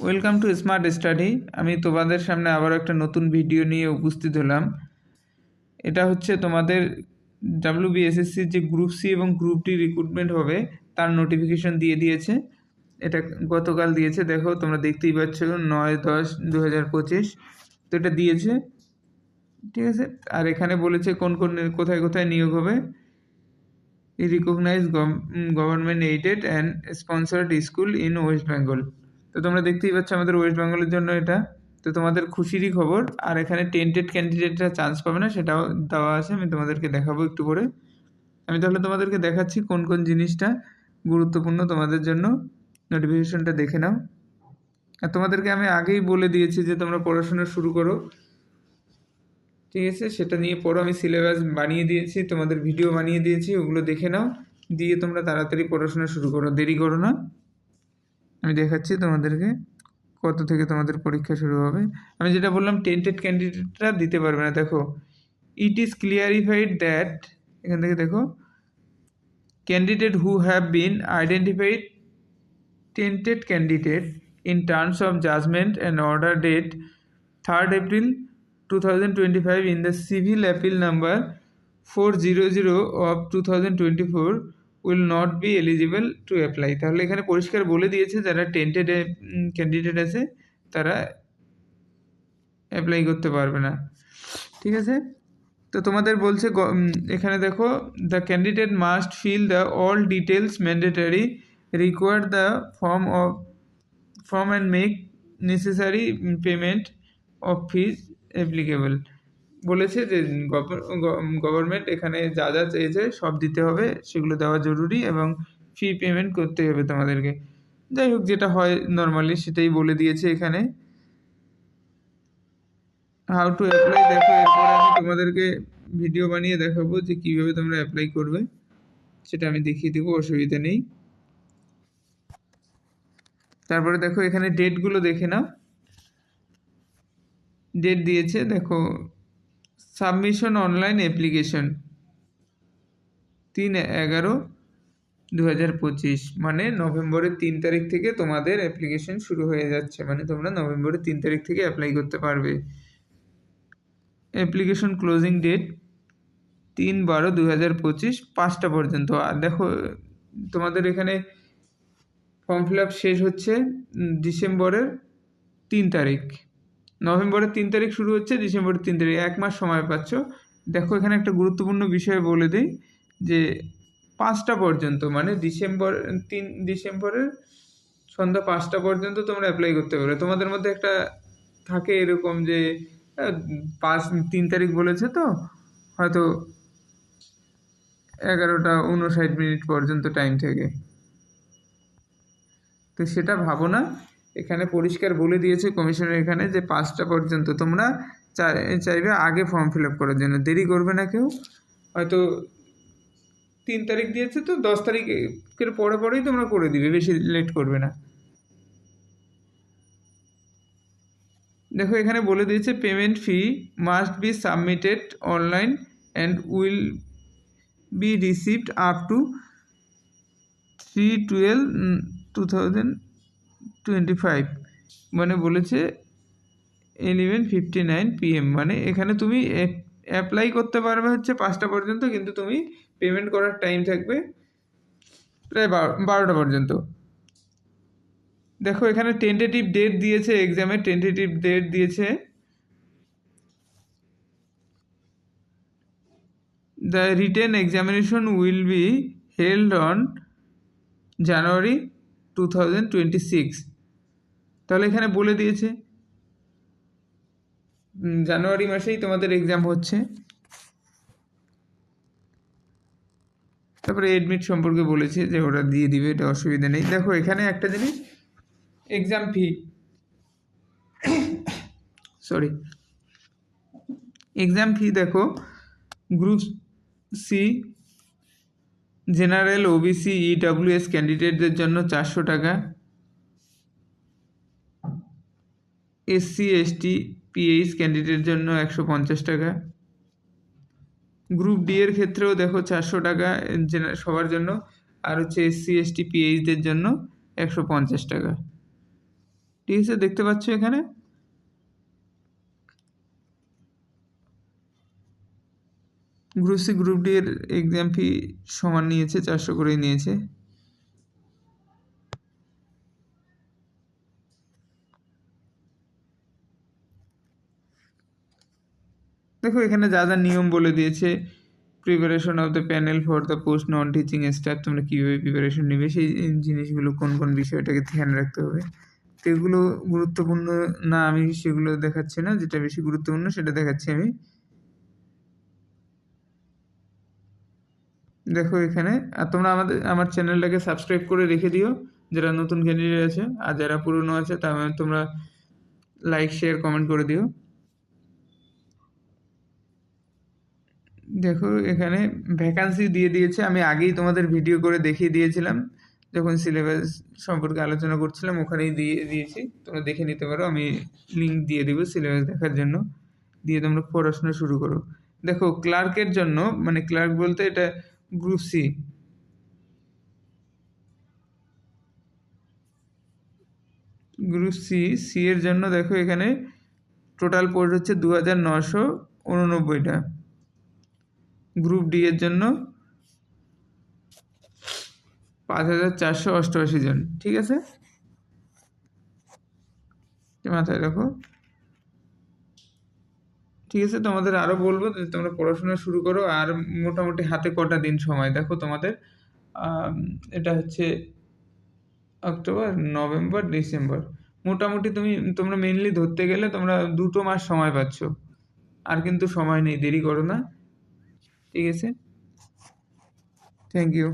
Welcome to smart study. আমি তোমাদের সামনে আবারও একটা নতুন ভিডিও নিয়ে উপস্থিত হলাম। এটা হচ্ছে তোমাদের WBSSCর যে গ্রুপ সি এবং গ্রুপ ডি রিক্রুটমেন্ট হবে তার নোটিফিকেশন দিয়ে দিয়েছে। এটা গতকাল দিয়েছে, দেখো তোমরা দেখতেই পাচ্ছ 9/10/2025। তো এটা দিয়েছে, ঠিক আছে। আর এখানে বলেছে কোন কোন কোথায় কোথায় নিয়োগ হবে। Recognise government aided and sponsored school in West Bengal. তো তোমরা দেখতেই পাচ্ছ আমাদের ওয়েস্ট বেঙ্গলের জন্য এটা। তো তোমাদের খুশিরই খবর। আর এখানে টেন্টেড ক্যান্ডিডেটরা চান্স পাবে না, সেটাও দেওয়া আছে। আমি তোমাদেরকে দেখাবো একটু করে। আমি তাহলে তোমাদেরকে দেখাচ্ছি কোন কোন জিনিসটা গুরুত্বপূর্ণ তোমাদের জন্য। নোটিফিকেশনটা দেখে নাও। আর তোমাদেরকে আমি আগেই বলে দিয়েছি যে তোমরা পড়াশোনা শুরু করো, ঠিক আছে। সেটা নিয়ে পড়ো। আমি সিলেবাস বানিয়ে দিয়েছি, তোমাদের ভিডিও বানিয়ে দিয়েছি, ওগুলো দেখে নাও। দিয়ে তোমরা তাড়াতাড়ি পড়াশোনা শুরু করো, দেরি করো না। আমি দেখাচ্ছি তোমাদেরকে কত থেকে তোমাদের পরীক্ষা শুরু হবে। আমি যেটা বললাম টেন্টেড ক্যান্ডিডেটরা দিতে পারবে না। দেখো, ইট ইজ ক্লিয়ারিফাইড দ্যাট, এখান থেকে দেখো, candidate who have been identified tainted candidate in terms of judgment and order date 3rd April 2025 in the civil appeal number 400 of 2024 will not be eligible to apply। তাহলে এখানে পরিষ্কার বলে দিয়েছে যারা tainted candidate আছে তারা অ্যাপ্লাই করতে পারবে না, ঠিক আছে। তো তোমাদের বলছে এখানে দেখো, the candidate must fill the all details mandatory, require the form and make necessary payment of fee applicable. বলেছে যে গভর্নমেন্ট এখানে যা যা চেয়েছে সব দিতে হবে, সেগুলো দেওয়া জরুরি এবং ফি পেমেন্ট করতে হবে তোমাদেরকে। যাই হোক, যেটা হয় নর্মালি সেটাই বলে দিয়েছে এখানে। হাউ টু অ্যাপ্লাই দেখো, এরপরে আমি তোমাদেরকে ভিডিও বানিয়ে দেখাবো যে কীভাবে তোমরা অ্যাপ্লাই করবে, সেটা আমি দেখিয়ে দেবো, অসুবিধা নেই। তারপরে দেখো এখানে ডেটগুলো দেখে নাও। ডেট দিয়েছে দেখো, সাবমিশন অনলাইন অ্যাপ্লিকেশন 3/11/2025, মানে নভেম্বরের 3 তারিখ থেকে তোমাদের অ্যাপ্লিকেশন শুরু হয়ে যাচ্ছে, মানে তোমরা নভেম্বরের 3 তারিখ থেকে অ্যাপ্লাই করতে পারবে। অ্যাপ্লিকেশন ক্লোজিং ডেট 3/12/2025 5টা পর্যন্ত। আর দেখো তোমাদের এখানে ফর্ম ফিল আপ শেষ হচ্ছে ডিসেম্বরের 3 তারিখ। নভেম্বরের 3 তারিখ শুরু হচ্ছে, ডিসেম্বরের 3 তারিখ, 1 মাস সময় পাচ্ছ। দেখো এখানে একটা গুরুত্বপূর্ণ বিষয় বলে দিই যে 5টা পর্যন্ত, মানে ডিসেম্বরের সন্ধ্যা 5টা পর্যন্ত তোমরা অ্যাপ্লাই করতে পারবে। তোমাদের মধ্যে একটা থাকে এরকম যে 3 তারিখ বলেছে, তো হয়তো 11:59 পর্যন্ত টাইম থেকে, তো সেটা ভাবো না। এখানে পরিষ্কার বলে দিয়েছে কমিশনের এখানে যে 5টা পর্যন্ত তোমরা চাইবে আগে ফর্ম ফিল আপ করার জন্য, দেরি করবে না কেউ। হয়তো 3 তারিখ দিয়েছে, তো 10 তারিখের পরেই তোমরা করে দিবে, বেশি লেট করবে না। দেখো এখানে বলে দিয়েছে payment fee must be submitted online and will be received up to 3/12/2025, মানে বলেছে 11:59 PM। মানে এখানে তুমি অ্যাপ্লাই করতে পারবে হচ্ছে 5টা পর্যন্ত, কিন্তু তুমি পেমেন্ট করার টাইম থাকবে প্রায় 12টা পর্যন্ত। দেখো এখানে টেন্টেটিভ ডেট দিয়েছে, এক্সামের টেন্টেটিভ ডেট দিয়েছে the written examination will be held on January 2026। তাহলে এখানে বলে দিয়েছে জানুয়ারি মাসেই তোমাদের এক্সাম হচ্ছে। তারপরে এডমিট সম্পর্কে বলেছে যে ওরা দিয়ে দিবে, এটা অসুবিধা নেই। দেখো এখানে একটা জিনিস, এক্সাম ফি এক্সাম ফি দেখো, group C general, OBC, EWS ক্যান্ডিডেটদের জন্য 400 টাকা, SC ST PH ক্যান্ডিডেটের জন্য 150 টাকা। গ্রুপ ডি এর ক্ষেত্রেও দেখো 400 টাকা সবার জন্য, আর হচ্ছে SC ST PHদের জন্য 150 টাকা। ঠিক আছে, দেখতে পাচ্ছ এখানে গ্রুপ সি গ্রুপ ডি এর এক্সাম ফি সমান নিয়েছে, 400 করেই নিয়েছে। দেখো এখানে যা যা নিয়ম বলে দিয়েছে, preparation of the panel for the post non teaching staff, তোমরা কীভাবে প্রিপারেশন নেবে সেই জিনিসগুলো, কোন কোন বিষয়টাকে ধ্যান রাখতে হবে। তো এগুলো গুরুত্বপূর্ণ না, আমি সেগুলো দেখাচ্ছি না, যেটা বেশি গুরুত্বপূর্ণ সেটা দেখাচ্ছি আমি। দেখো এখানে, আর তোমরা আমার চ্যানেলটাকে সাবস্ক্রাইব করে রেখে দিও যারা নতুন ক্যান্ডিডেট আছে, আর যারা পুরনো আছে তোমরা লাইক শেয়ার কমেন্ট করে দিও। দেখো এখানে ভ্যাকান্সি দিয়ে দিয়েছে, আমি আগেই তোমাদের ভিডিও করে দেখিয়ে দিয়েছিলাম যখন সিলেবাস সম্পর্কে আলোচনা করছিলাম, ওখানেই দিয়েছি, তোমরা দেখে নিতে পারো। আমি লিঙ্ক দিয়ে দেবো সিলেবাস দেখার জন্য, দিয়ে তোমরা পড়াশোনা শুরু করো। দেখো ক্লার্কের জন্য, মানে ক্লার্ক বলতে এটা গ্রুপ সি, সি এর জন্য দেখো এখানে টোটাল পোস্ট হচ্ছে 2989টা, গ্রুপ ডি এর জন্য 5488 জন। ঠিক আছে, মাথায় রাখো। ঠিক আছে, তোমাদের আরও বলবো যে তোমরা পড়াশোনা শুরু করো। আর মোটামুটি হাতে কটা দিন সময়, দেখো তোমাদের এটা হচ্ছে অক্টোবর, নভেম্বর, ডিসেম্বর, মোটামুটি তোমরা মেনলি ধরতে গেলে তোমরা 2 মাস সময় পাচ্ছ, আর কিন্তু সময় নেই, দেরি করো না। ঠিক আছে, থ্যাংক ইউ।